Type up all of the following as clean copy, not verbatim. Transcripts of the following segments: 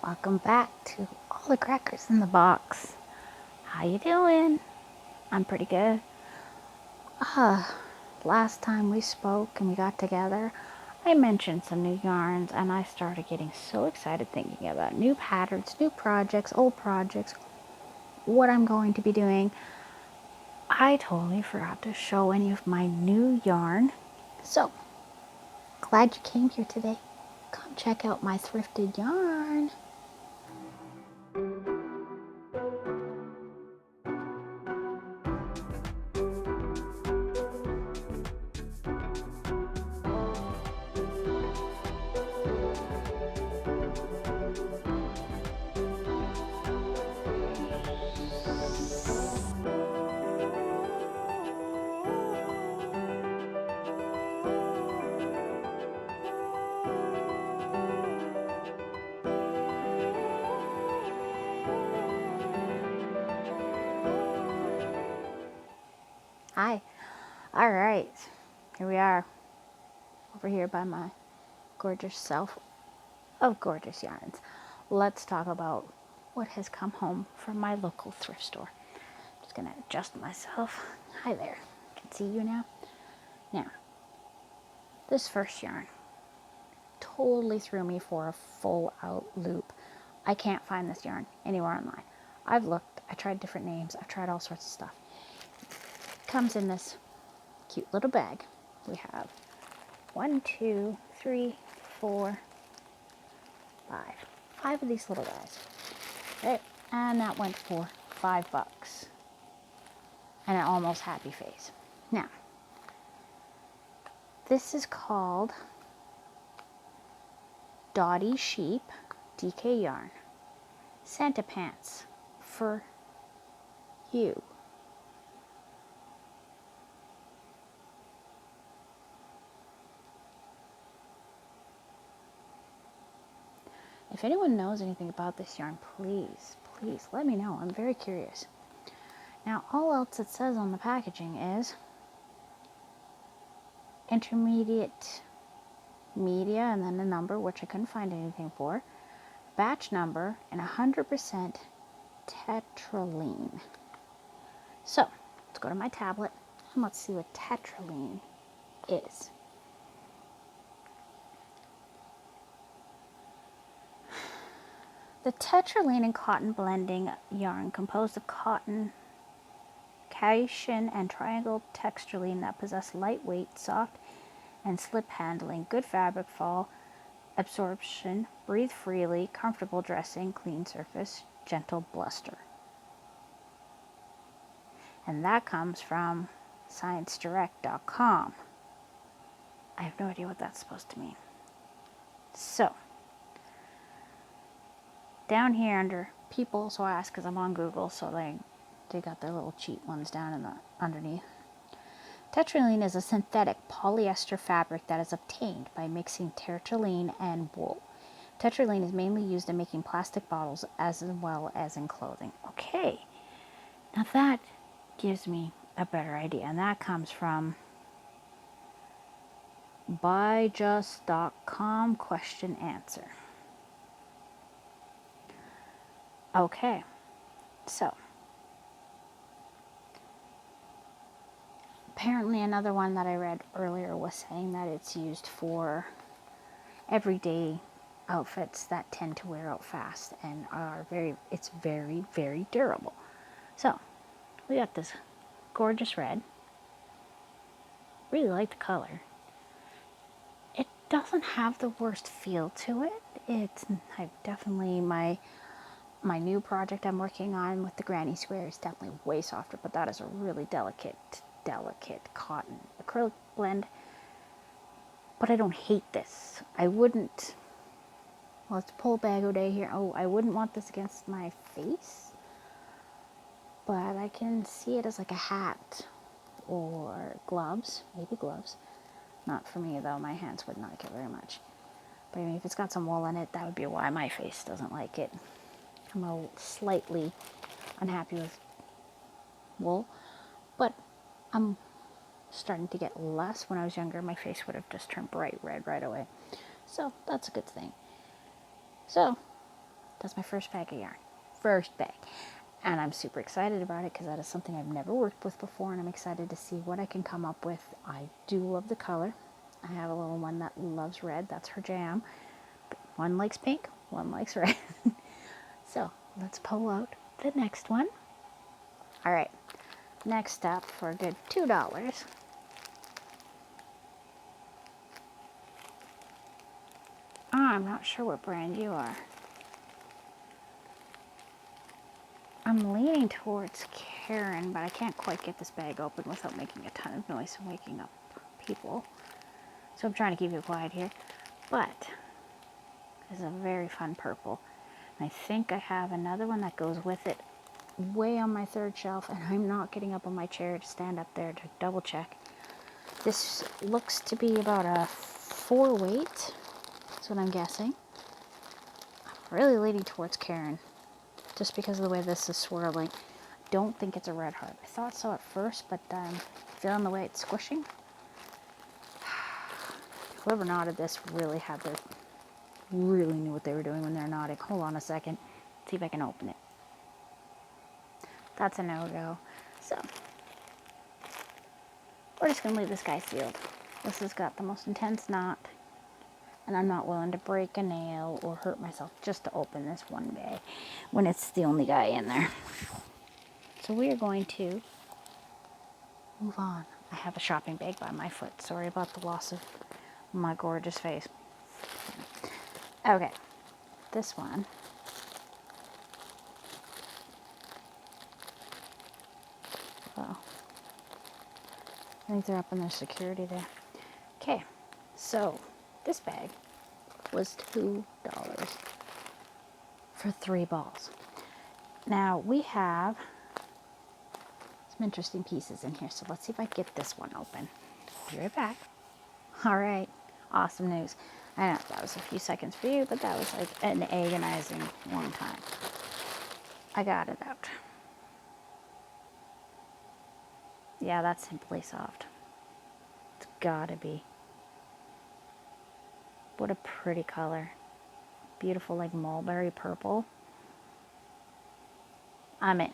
Welcome back to All the Crackers in the Box. How you doing? I'm pretty good. Last time we spoke and we got together, I mentioned some new yarns and I started getting so excited thinking about new patterns, new projects, old projects, what I'm going to be doing. I totally forgot to show any of my new yarn. So, glad you came here today. Come check out my thrifted yarn. Hi. All right. Here we are. Over here by my gorgeous self of gorgeous yarns. Let's talk about what has come home from my local thrift store. Just gonna adjust myself. Hi there. Can see you now. Now, this first yarn totally threw me for a full out loop. I can't find this yarn anywhere online. I've looked, I tried different names, I've tried all sorts of stuff. It comes in this cute little bag. We have 1, 2, 3, 4, 5. 5 of these little guys. Okay, and that went for $5. And an almost happy face. Now, this is called Dotty Sheep DK Yarn. Santa Pants for you. If anyone knows anything about this yarn, please let me know. I'm very curious. Now, all else it says on the packaging is intermediate media and then a number, which I couldn't find anything for, batch number, and 100% tetraline. So, let's go to my tablet and let's see what tetraline is. The tetraline and cotton blending yarn composed of cotton, casein, and triangle textureline that possess lightweight, soft, and slip handling, good fabric fall absorption, breathe freely, comfortable dressing, clean surface, gentle bluster. And that comes from ScienceDirect.com. I have no idea what that's supposed to mean. So, down here under people, so I asked because I'm on Google, so they got their little cheap ones down in the underneath. Tetraline is a synthetic polyester fabric that is obtained by mixing terephthalene and wool. Tetraline is mainly used in making plastic bottles as well as in clothing. Okay, now that gives me a better idea, and that comes from buyjust.com question answer. Okay, so apparently another one that I read earlier was saying that it's used for everyday outfits that tend to wear out fast and it's very, very durable. So we got this gorgeous red. Really like the color. It doesn't have the worst feel to it. I definitely my new project I'm working on with the granny square is definitely way softer, but that is a really delicate cotton acrylic blend. But I don't hate this. I wouldn't, well, it's pull bag day here. Oh, I wouldn't want this against my face, but I can see it as like a hat or gloves, maybe gloves. Not for me though, my hands wouldn't like it very much. But I mean, if it's got some wool in it, that would be why my face doesn't like it. I'm slightly unhappy with wool, but I'm starting to get less. When I was younger, my face would have just turned bright red right away. So that's a good thing. So That's my first bag of yarn. First bag. And I'm super excited about it because that is something I've never worked with before, and I'm excited to see what I can come up with. I do love the color. I have a little one that loves red. That's her jam. But one likes pink, one likes red. So let's pull out the next one. All right. Next up, for a good $2. I'm not sure what brand you are. I'm leaning towards Karen, but I can't quite get this bag open without making a ton of noise and waking up people. So I'm trying to keep it quiet here. But it's a very fun purple. And I think I have another one that goes with it way on my third shelf, and I'm not getting up on my chair to stand up there to double check. This looks to be about a 4 weight. That's what I'm guessing. I'm really leaning towards Karen, just because of the way this is swirling. Don't think it's a red heart. I thought so at first, but feeling the way it's squishing. Whoever knotted this really knew what they were doing when they're knotting. Hold on a second. See if I can open it. That's a no-go. So, we're just going to leave this guy sealed. This has got the most intense knot, and I'm not willing to break a nail or hurt myself just to open this one bag when it's the only guy in there. So we are going to move on. I have a shopping bag by my foot. Sorry about the loss of my gorgeous face. Okay, this one. Well, I think they're up in their security there. Okay, so this bag was $2 for 3 balls. Now we have some interesting pieces in here, so let's see if I get this one open. Be right back. All right, awesome news. I know that was a few seconds for you, but that was like an agonizing long time. I got it out. Yeah, that's Simply Soft. It's gotta be. What a pretty color. Beautiful, like mulberry purple. I'm in.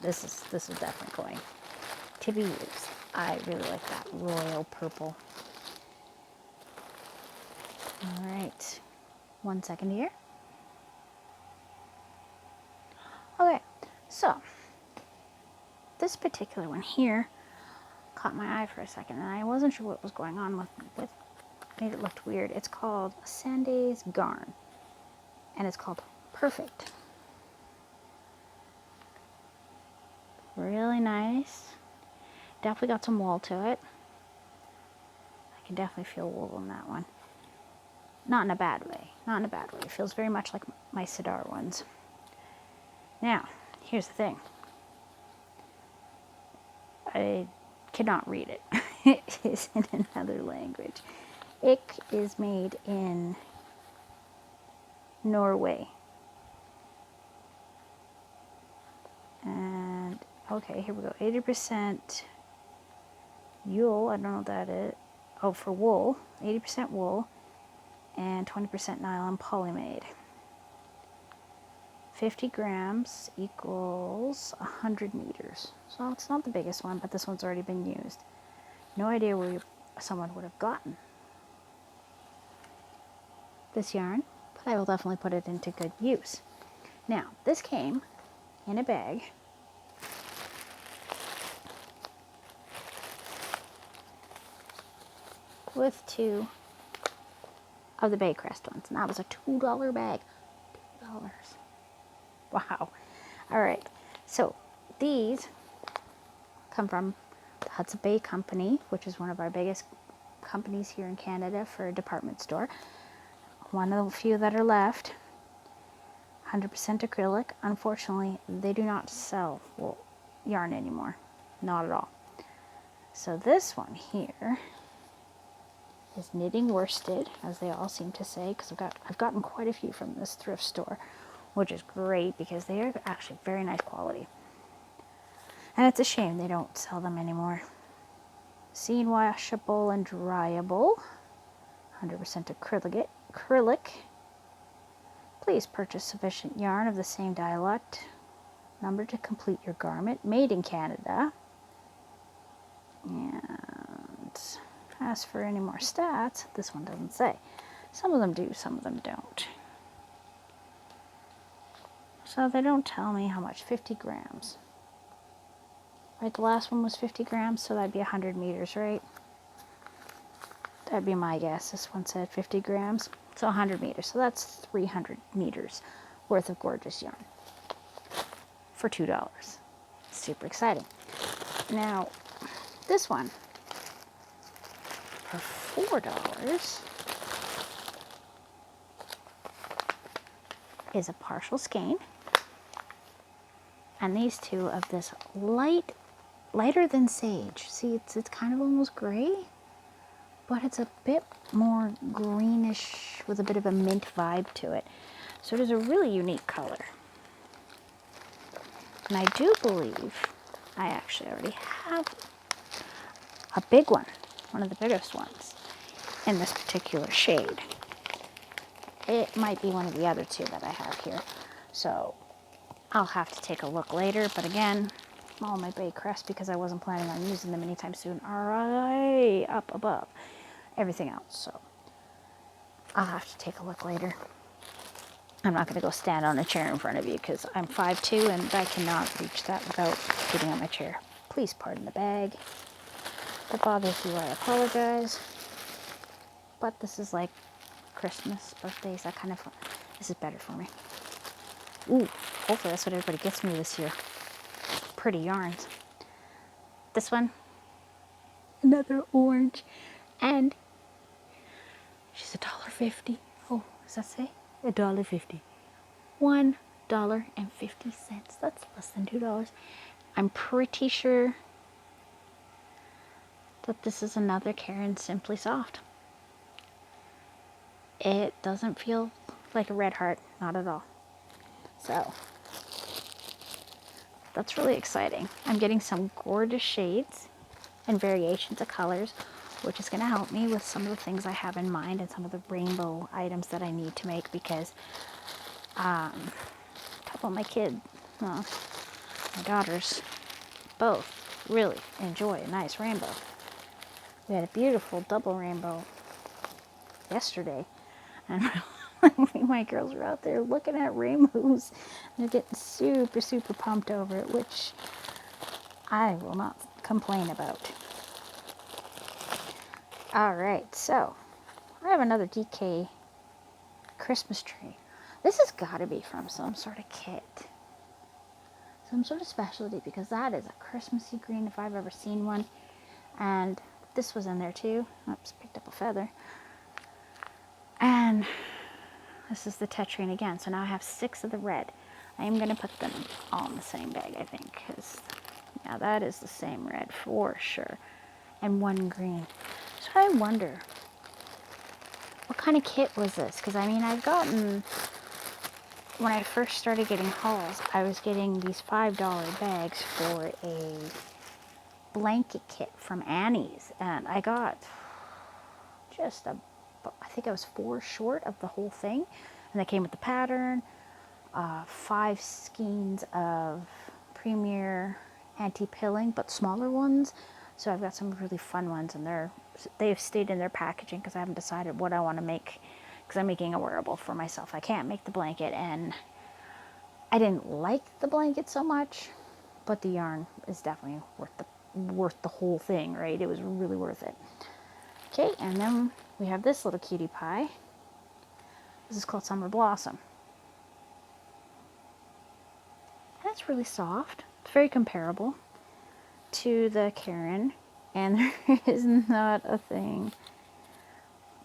This is definitely going to be used. I really like that royal purple. All right. 1 second here. Okay, so this particular one here caught my eye for a second, and I wasn't sure what was going on with made it look weird. It's called Sanday's Garn, and it's called Perfect. Really nice. Definitely got some wool to it. I can definitely feel wool in that one. Not in a bad way. Not in a bad way. It feels very much like my Sidar ones. Now, here's the thing. I cannot read it. It is in another language. It is made in Norway. And, okay, here we go. 80% Yule, I don't know what that is. Oh, for wool. 80% wool and 20% nylon polymade. 50 grams equals 100 meters. So it's not the biggest one, but this one's already been used. No idea where someone would have gotten this yarn, but I will definitely put it into good use. Now, this came in a bag with 2 of the Baycrest ones, and that was a $2 bag. $2. Wow. All right. So these come from the Hudson Bay Company, which is one of our biggest companies here in Canada for a department store. One of the few that are left. 100% acrylic. Unfortunately, they do not sell wool yarn anymore. Not at all. So this one here is knitting worsted, as they all seem to say, because I've gotten quite a few from this thrift store, which is great because they are actually very nice quality. And it's a shame they don't sell them anymore. Seam washable and dryable, 100% acrylic, Please purchase sufficient yarn of the same dialect number to complete your garment. Made in Canada. And as for any more stats, this one doesn't say. Some of them do, some of them don't. So they don't tell me how much. 50 grams. Right, the last one was 50 grams, so that'd be 100 meters, right? That'd be my guess. This one said 50 grams, so 100 meters. So that's 300 meters worth of gorgeous yarn for $2. Super exciting. Now, this one for $4 is a partial skein, and these two of this lighter than sage. See, it's kind of almost gray, but it's a bit more greenish with a bit of a mint vibe to it. So it is a really unique color. And I do believe I actually already have a big one of the biggest ones in this particular shade. It might be one of the other two that I have here. So I'll have to take a look later, but again, all my bay crests, because I wasn't planning on using them anytime soon, are right up above everything else. So I'll have to take a look later. I'm not going to go stand on a chair in front of you because I'm 5'2" and I cannot reach that without getting on my chair. Please pardon the bag. If it bothers you, I apologize. But this is like Christmas, birthdays, that kind of fun. This is better for me. Ooh, hopefully that's what everybody gets me this year. Pretty yarns. This one, another orange, and she's $1.50. Oh, does that say? $1.50. $1.50. That's less than $2. I'm pretty sure that this is another Karen Simply Soft. It doesn't feel like a red heart, not at all. So that's really exciting. I'm getting some gorgeous shades and variations of colors, which is going to help me with some of the things I have in mind and some of the rainbow items that I need to make, because a couple of my daughters both really enjoy a nice rainbow. We had a beautiful double rainbow yesterday, and my girls were out there looking at rainbows. They're getting super, super pumped over it, which I will not complain about. Alright, so I have another DK Christmas tree. This has got to be from some sort of kit. Some sort of specialty, because that is a Christmassy green if I've ever seen one. And this was in there too. Oops, picked up a feather. And this is the tetrine again. So now I have 6 of the red. I am going to put them all in the same bag, I think, because yeah, that is the same red for sure. And 1 green. So I wonder, what kind of kit was this? Because I mean, I've gotten, when I first started getting hauls, I was getting these $5 bags for a blanket kit from Annie's, and I got just I think I was 4 short of the whole thing, and they came with the pattern, 5 skeins of Premier anti-pilling, but smaller ones. So I've got some really fun ones, and they've stayed in their packaging because I haven't decided what I want to make, because I'm making a wearable for myself. I can't make the blanket, and I didn't like the blanket so much, but the yarn is definitely worth the whole thing, right? It was really worth it. Okay, and then we have this little cutie pie. This is called Summer Blossom. That's really soft. It's very comparable to the Karen, and there is not a thing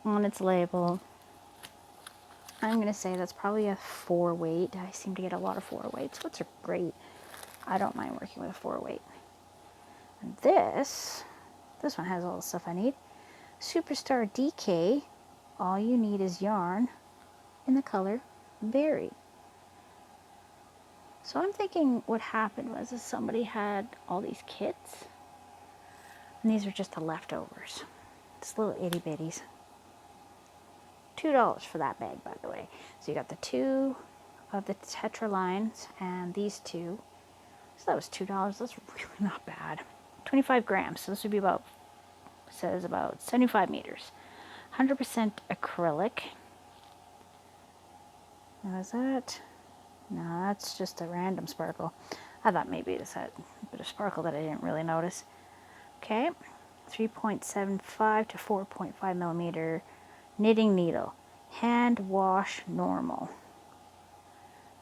on its label. I'm going to say that's probably a 4 weight. I seem to get a lot of 4 weights, which are great. I don't mind working with a 4 weight. And this one has all the stuff I need. Superstar DK, all you need is yarn in the color Berry. So I'm thinking what happened was somebody had all these kits, and these are just the leftovers. Just little itty bitties. $2 for that bag, by the way. So you got the 2 of the Tetra lines and these 2. So that was $2. That's really not bad. 25 grams. So this would be about, says about 75 meters. 100% acrylic. Now is that? No, that's just a random sparkle. I thought maybe it had a bit of sparkle that I didn't really notice. Okay. 3.75 to 4.5 millimeter knitting needle. Hand wash normal.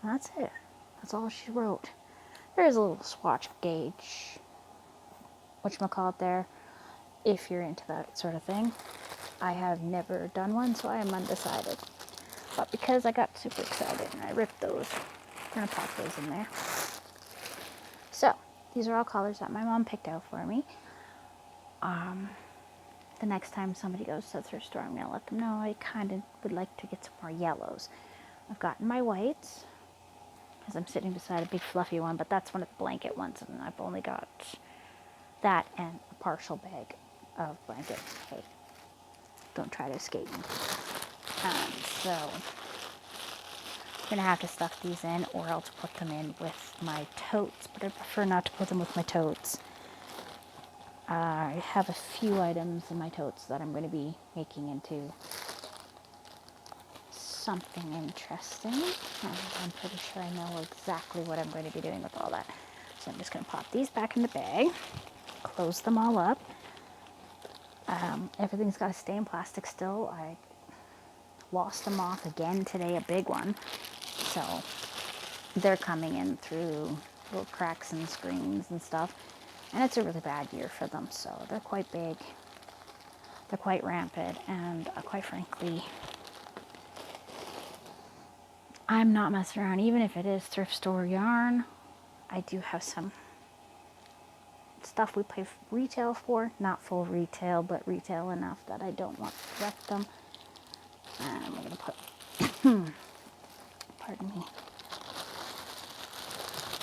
And that's it. That's all she wrote. There's a little swatch gauge, whatchamacallit there, if you're into that sort of thing. I have never done one, so I am undecided. But because I got super excited and I ripped those, I'm going to pop those in there. So, these are all colors that my mom picked out for me. The next time somebody goes to the thrift store, I'm going to let them know I kind of would like to get some more yellows. I've gotten my whites, as I'm sitting beside a big fluffy one, but that's one of the blanket ones, and I've only got that and a partial bag of blankets. Hey, don't try to escape me. So I'm going to have to stuff these in, or else put them in with my totes, but I prefer not to put them with my totes. I have a few items in my totes that I'm going to be making into something interesting, and I'm pretty sure I know exactly what I'm going to be doing with all that. So I'm just going to pop these back in the bag, close them all up. Everything's got to stay in plastic still. I lost them off again today, a big one, so they're coming in through little cracks and screens and stuff, and it's a really bad year for them, so they're quite big, they're quite rampant, and quite frankly, I'm not messing around. Even if it is thrift store yarn, I do have some stuff we pay retail for, not full retail, but retail enough that I don't want to wreck them. And we're going to put, pardon me.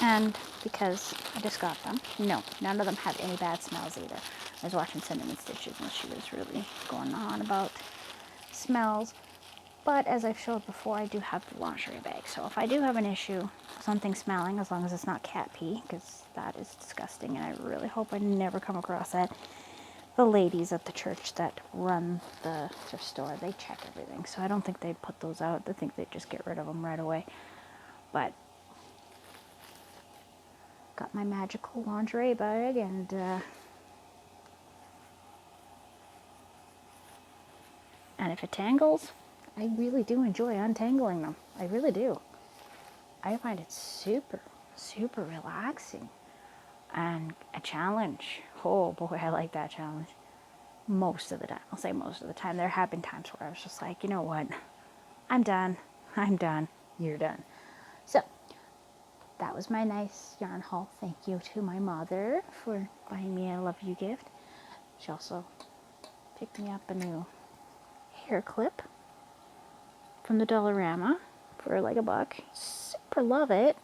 And because I just got them, no, none of them have any bad smells either. I was watching Cinnamon Stitches and she was really going on about smells. But as I've showed before, I do have the lingerie bag. So if I do have an issue, something smelling, as long as it's not cat pee, because that is disgusting, and I really hope I never come across that. The ladies at the church that run the thrift store, they check everything. So I don't think they'd put those out. I think they'd just get rid of them right away. But got my magical lingerie bag, and if it tangles, I really do enjoy untangling them. I really do. I find it super, super relaxing and a challenge. Oh boy, I like that challenge. Most of the time. I'll say most of the time. There have been times where I was just like, you know what? I'm done. I'm done. You're done. So, that was my nice yarn haul. Thank you to my mother for buying me a love you gift. She also picked me up a new hair clip from the Dollarama for like $1. Super love it.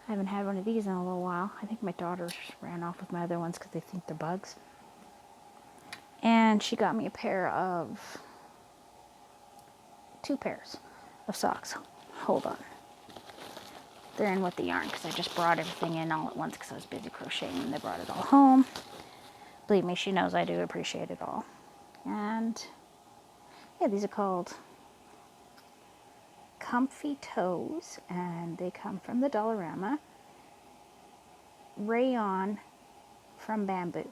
I haven't had one of these in a little while. I think my daughters ran off with my other ones because they think they're bugs. And she got me a pair of, 2 pairs of socks. Hold on. They're in with the yarn because I just brought everything in all at once because I was busy crocheting and they brought it all home. Believe me, she knows I do appreciate it all. And yeah, these are called Comfy Toes, and they come from the Dollarama. Rayon from Bamboo.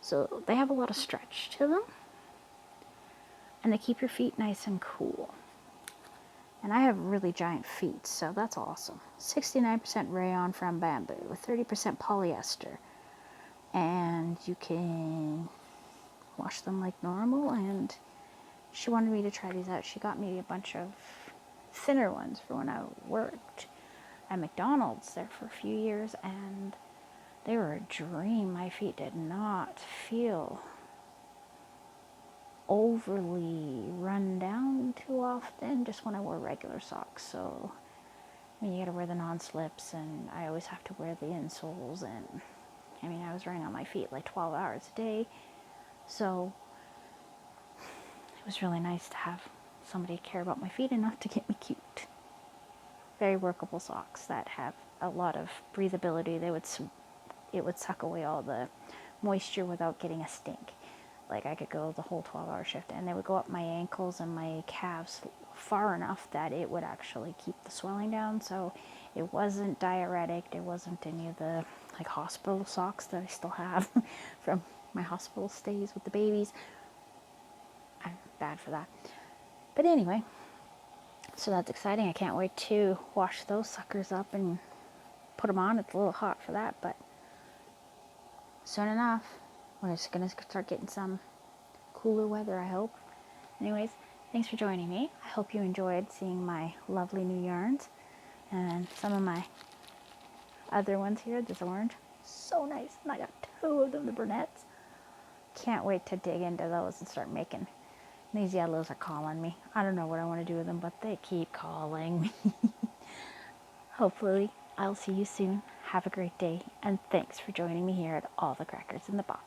So they have a lot of stretch to them, and they keep your feet nice and cool. And I have really giant feet, so that's awesome. 69% rayon from Bamboo with 30% polyester. And you can wash them like normal, and she wanted me to try these out. She got me a bunch of thinner ones for when I worked at McDonald's there for a few years, and they were a dream. My feet did not feel overly run down too often, just when I wore regular socks. So, I mean, you gotta wear the non-slips, and I always have to wear the insoles, and I mean, I was running on my feet like 12 hours a day, so was really nice to have somebody care about my feet enough to get me cute, very workable socks that have a lot of breathability. It would suck away all the moisture without getting a stink. Like I could go the whole 12-hour shift, and they would go up my ankles and my calves far enough that it would actually keep the swelling down. So it wasn't diuretic. There wasn't any of the like hospital socks that I still have from my hospital stays with the babies. I'm bad for that. But anyway, so that's exciting. I can't wait to wash those suckers up and put them on. It's a little hot for that, but soon enough, we're just going to start getting some cooler weather, I hope. Anyways, thanks for joining me. I hope you enjoyed seeing my lovely new yarns and some of my other ones here. This orange, so nice. And I got 2 of them, the brunettes. Can't wait to dig into those and start making. These yellows are calling me. I don't know what I want to do with them, but they keep calling me. Hopefully, I'll see you soon. Have a great day, and thanks for joining me here at All the Crackers in the Box.